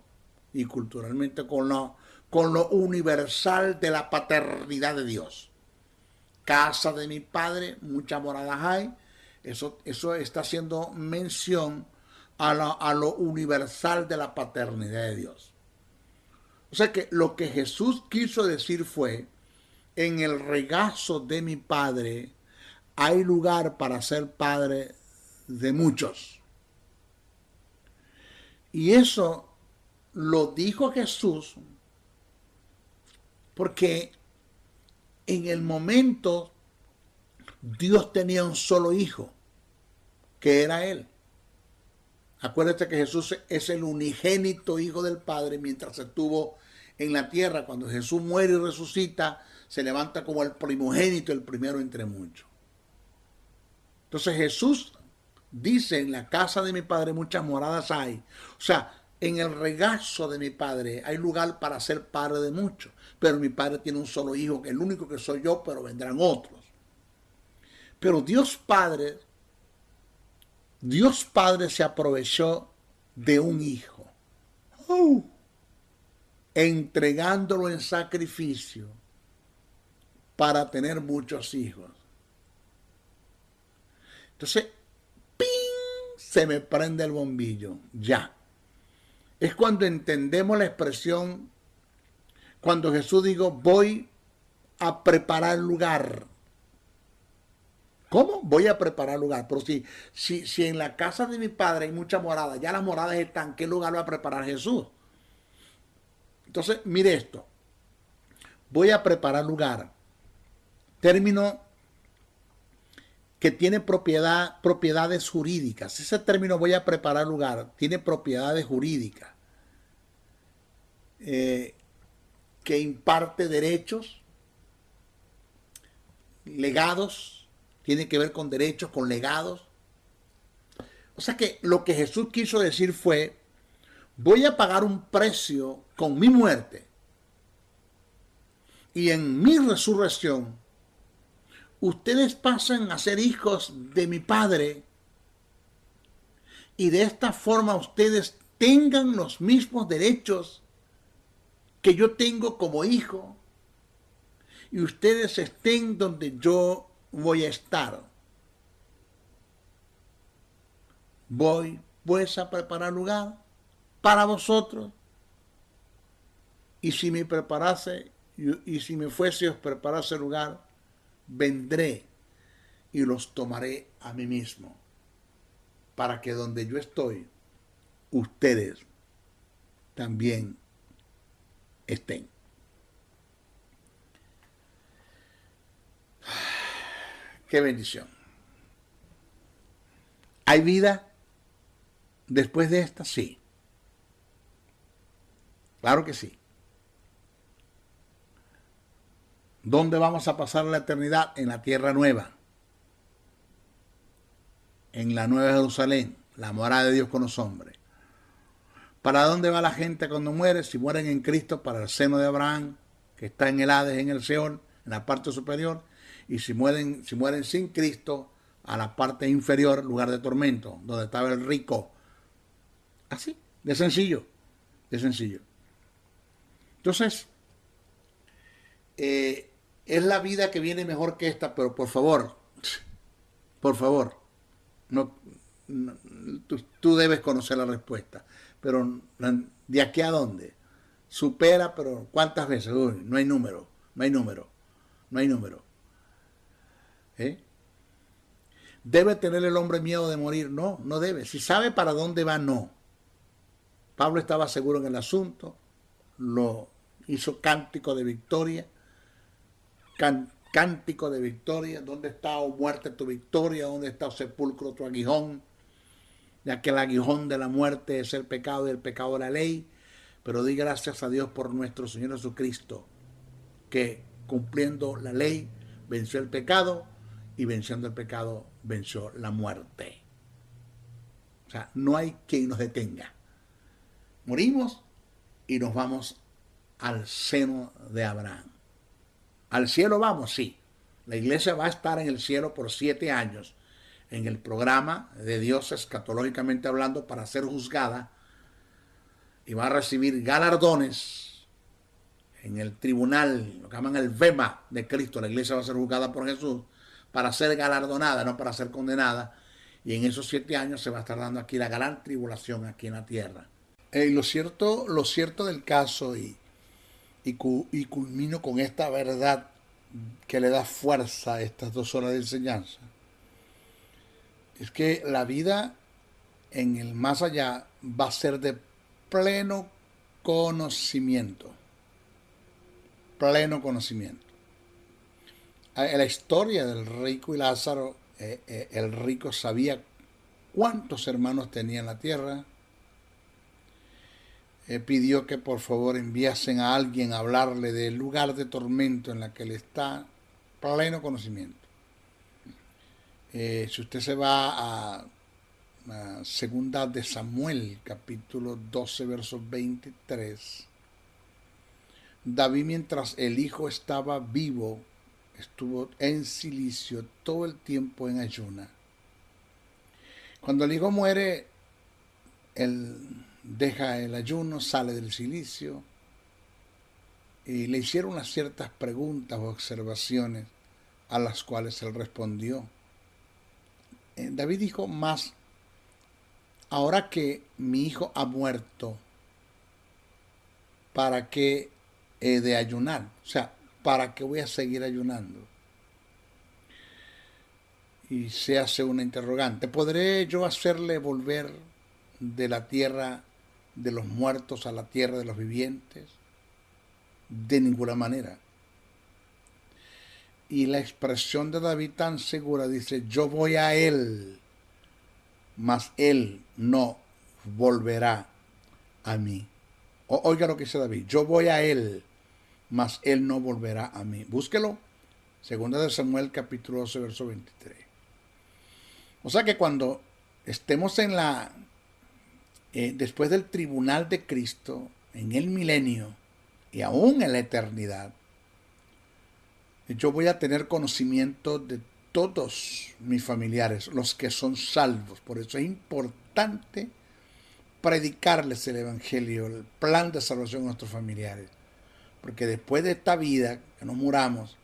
y culturalmente con lo universal de la paternidad de Dios. Casa de mi padre, muchas moradas hay. Eso está haciendo mención a lo universal de la paternidad de Dios. O sea que lo que Jesús quiso decir fue, en el regazo de mi Padre hay lugar para ser padre de muchos. Y eso lo dijo Jesús porque en el momento Dios tenía un solo hijo, que era Él. Acuérdate que Jesús es el unigénito Hijo del Padre mientras estuvo en la tierra. Cuando Jesús muere y resucita, se levanta como el primogénito, el primero entre muchos. Entonces Jesús dice, en la casa de mi Padre muchas moradas hay. O sea, en el regazo de mi Padre hay lugar para ser padre de muchos. Pero mi Padre tiene un solo hijo, que es el único que soy yo, pero vendrán otros. Pero Dios Padre se aprovechó de un hijo, entregándolo en sacrificio para tener muchos hijos. Entonces, ¡ping!, se me prende el bombillo, ya. Es cuando entendemos la expresión, cuando Jesús dijo, voy a preparar lugar. ¿Cómo? Voy a preparar lugar. Pero si en la casa de mi Padre hay muchas moradas, ya las moradas están, ¿qué lugar va a preparar Jesús? Entonces, mire esto. Voy a preparar lugar. Término que tiene propiedades jurídicas. Ese término, voy a preparar lugar, tiene propiedades jurídicas. Que imparte derechos, legados, tiene que ver con derechos, con legados. O sea que lo que Jesús quiso decir fue, voy a pagar un precio con mi muerte y en mi resurrección ustedes pasan a ser hijos de mi Padre y de esta forma ustedes tengan los mismos derechos que yo tengo como hijo y ustedes estén donde yo voy a estar. Voy pues a preparar lugar para vosotros, y si me preparase y si me fuese os preparase lugar, vendré y los tomaré a mí mismo, para que donde yo estoy, ustedes también estén. Qué bendición. ¿Hay vida después de esta? Sí. Claro que sí. ¿Dónde vamos a pasar la eternidad? En la tierra nueva. En la nueva Jerusalén, la morada de Dios con los hombres. ¿Para dónde va la gente cuando muere? Si mueren en Cristo, para el seno de Abraham, que está en el Hades, en el Seol, en la parte superior. Y si mueren sin Cristo, a la parte inferior, lugar de tormento, donde estaba el rico. Así, de sencillo, de sencillo. Entonces, es la vida que viene mejor que esta, pero por favor, no, tú debes conocer la respuesta. Pero ¿de aquí a dónde? Supera, pero ¿cuántas veces? Uy, no hay número, no hay número, no hay número. ¿Debe tener el hombre miedo de morir? No, no debe. Si sabe para dónde va, no. Pablo estaba seguro en el asunto, lo hizo cántico de victoria. Cántico de victoria. ¿Dónde está, oh muerte, tu victoria? ¿Dónde está, oh sepulcro, tu aguijón? Ya que el aguijón de la muerte es el pecado y el pecado de la ley. Pero di gracias a Dios por nuestro Señor Jesucristo, que cumpliendo la ley venció el pecado, y venciendo el pecado venció la muerte. O sea, no hay quien nos detenga. Morimos y nos vamos al seno de Abraham. ¿Al cielo vamos? Sí. La iglesia va a estar en el cielo por 7 años en el programa de Dios escatológicamente hablando para ser juzgada, y va a recibir galardones en el tribunal, lo que llaman el Bema de Cristo. La iglesia va a ser juzgada por Jesús para ser galardonada, no para ser condenada. Y en esos 7 años se va a estar dando aquí la gran tribulación aquí en la tierra. Lo cierto del caso, y culmino con esta verdad que le da fuerza a estas 2 horas de enseñanza, es que la vida en el más allá va a ser de pleno conocimiento. Pleno conocimiento. En la historia del rico y Lázaro, el rico sabía cuántos hermanos tenía en la tierra. Pidió que por favor enviasen a alguien a hablarle del lugar de tormento en la que él está. Pleno conocimiento. Si usted se va a Segunda de Samuel, capítulo 12, verso 23, David, mientras el hijo estaba vivo, estuvo en cilicio todo el tiempo en ayuna. Cuando el hijo muere, él deja el ayuno, sale del cilicio, y le hicieron unas ciertas preguntas o observaciones a las cuales él respondió. David dijo: más, ahora que mi hijo ha muerto, ¿para qué he de ayunar? O sea, ¿para qué voy a seguir ayunando? Y se hace una interrogante: ¿podré yo hacerle volver de la tierra de los muertos a la tierra de los vivientes? De ninguna manera. Y la expresión de David tan segura dice: yo voy a él, mas él no volverá a mí. Oiga lo que dice David: yo voy a él, mas él no volverá a mí. Búsquelo. Segunda de Samuel, capítulo 12, verso 23. O sea que cuando estemos en después del tribunal de Cristo, en el milenio y aún en la eternidad, yo voy a tener conocimiento de todos mis familiares, los que son salvos. Por eso es importante predicarles el evangelio, el plan de salvación a nuestros familiares. Porque después de esta vida, que nos muramos,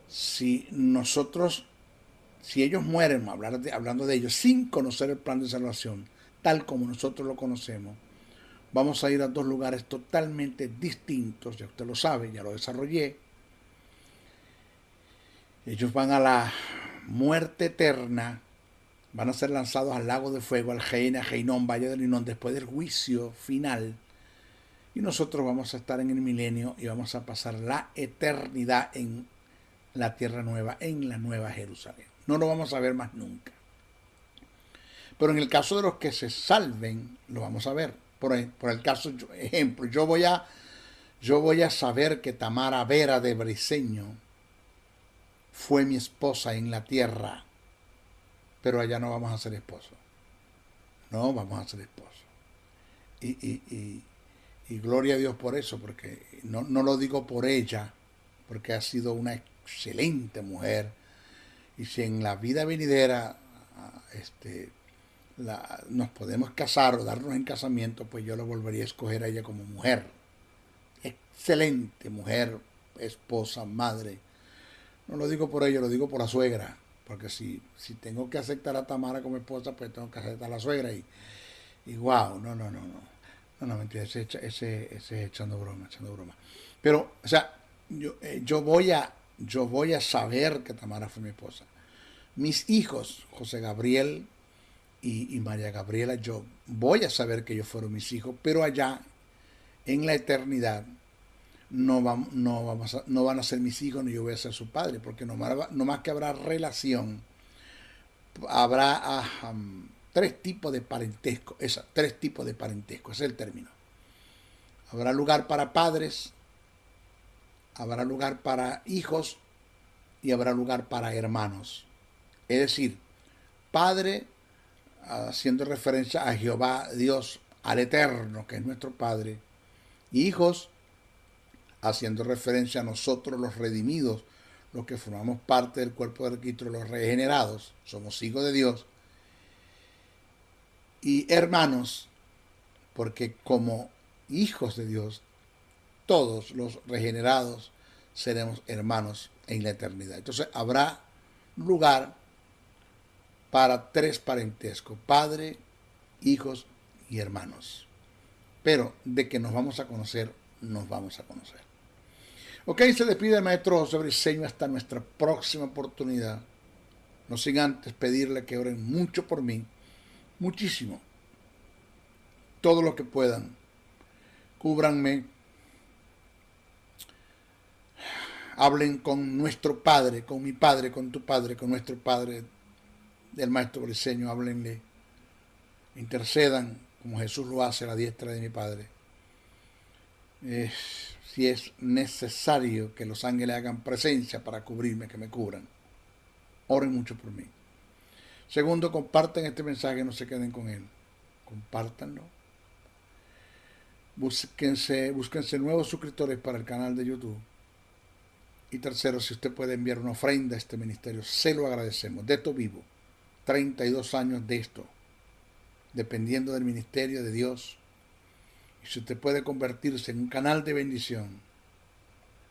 si ellos mueren, hablando de ellos, sin conocer el plan de salvación, tal como nosotros lo conocemos, vamos a ir a 2 lugares totalmente distintos. Ya usted lo sabe, ya lo desarrollé. Ellos van a la muerte eterna, van a ser lanzados al lago de fuego, al Gehenna, Geinón, Valle del Hinnom, después del juicio final. Y nosotros vamos a estar en el milenio y vamos a pasar la eternidad en la tierra nueva, en la nueva Jerusalén. No lo vamos a ver más nunca. Pero en el caso de los que se salven, lo vamos a ver. Por el caso, ejemplo, yo voy a saber que Tamara Vera de Briceño fue mi esposa en la tierra, pero allá no vamos a ser esposos. No vamos a ser esposos. Y gloria a Dios por eso, porque no lo digo por ella, porque ha sido una excelente mujer. Y si en la vida venidera nos podemos casar o darnos en casamiento, pues yo la volvería a escoger a ella como mujer. Excelente mujer, esposa, madre. No lo digo por ella, lo digo por la suegra. Porque si tengo que aceptar a Tamara como esposa, pues tengo que aceptar a la suegra. Y wow, no, mentira, ese echando broma. Pero, o sea, yo voy a saber que Tamara fue mi esposa. Mis hijos, José Gabriel y María Gabriela, yo voy a saber que ellos fueron mis hijos, pero allá, en la eternidad, no van a ser mis hijos ni yo voy a ser su padre, porque no más que habrá relación, habrá tres tipos de parentesco, ese es el término. Habrá lugar para padres, habrá lugar para hijos y habrá lugar para hermanos. Es decir, padre, haciendo referencia a Jehová, Dios, al Eterno, que es nuestro Padre, y hijos, haciendo referencia a nosotros los redimidos, los que formamos parte del cuerpo de Cristo, los regenerados, somos hijos de Dios, y hermanos, porque como hijos de Dios, todos los regenerados seremos hermanos en la eternidad. Entonces habrá lugar para tres parentescos, padre, hijos y hermanos. Pero de que nos vamos a conocer, nos vamos a conocer. Ok, se despide el maestro José Briceño hasta nuestra próxima oportunidad. No sin antes pedirle que oren mucho por mí, muchísimo. Todo lo que puedan. Cúbranme. Hablen con nuestro Padre, con mi Padre, con tu Padre, con nuestro Padre del maestro Briceño. Háblenle. Intercedan como Jesús lo hace a la diestra de mi Padre. Si es necesario que los ángeles hagan presencia para cubrirme, que me cubran. Oren mucho por mí. Segundo, compartan este mensaje, no se queden con él. Compártanlo. Búsquense nuevos suscriptores para el canal de YouTube. Y tercero, si usted puede enviar una ofrenda a este ministerio, se lo agradecemos. De esto vivo. 32 años de esto. Dependiendo del ministerio de Dios. Y si usted puede convertirse en un canal de bendición,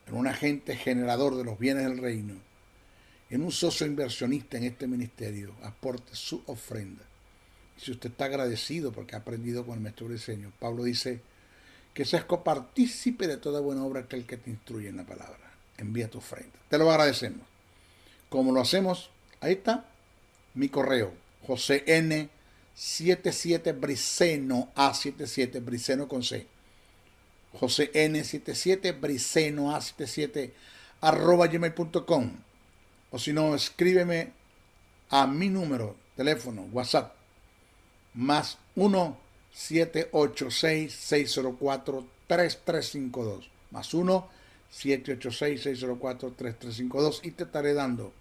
en un agente generador de los bienes del reino, en un socio inversionista en este ministerio, aporte su ofrenda. Y si usted está agradecido porque ha aprendido con el maestro Briceño, Pablo dice que seas copartícipe de toda buena obra que el que te instruye en la palabra. Envía tu ofrenda. Te lo agradecemos. ¿Cómo lo hacemos? Ahí está mi correo, José N. 77 Briceno, A77 Briceno con C, José N77 Briceno A77 @gmail.com, o si no, escríbeme a mi número teléfono WhatsApp más 1-786-604-3352 más 1-786-604-3352 y te estaré dando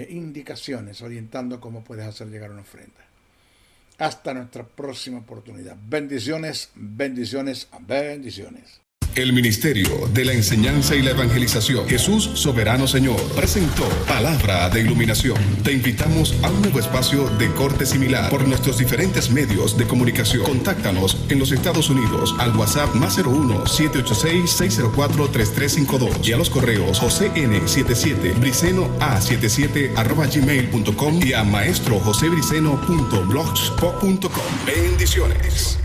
indicaciones, orientando cómo puedes hacer llegar una ofrenda. Hasta nuestra próxima oportunidad. Bendiciones, bendiciones, bendiciones. El Ministerio de la Enseñanza y la Evangelización, Jesús Soberano Señor, presentó Palabra de Iluminación. Te invitamos a un nuevo espacio de corte similar por nuestros diferentes medios de comunicación. Contáctanos en los Estados Unidos al WhatsApp más 01-786-604-3352 y a los correos josén77 briceno a77 @gmail.com y a maestrojosebriceno.blogspot.com. Bendiciones.